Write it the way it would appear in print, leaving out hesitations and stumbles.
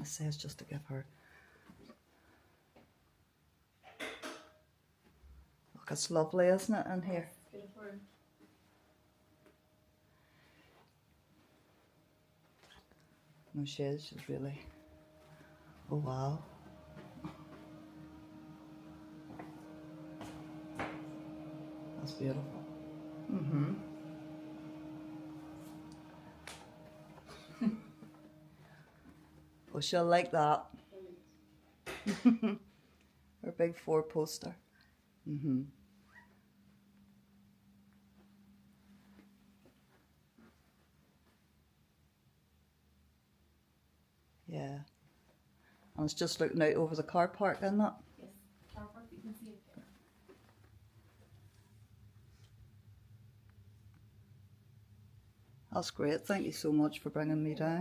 It says just to give her. Look, it's lovely, isn't it, in here? Beautiful. No, she's really. Oh wow. That's beautiful. Mm-hmm. Well, she'll like that. Her big 4-poster. Mm-hmm. Yeah. And it's just looking out over the car park, isn't it? Yes, car park, you can see it there. That's great. Thank you so much for bringing me down.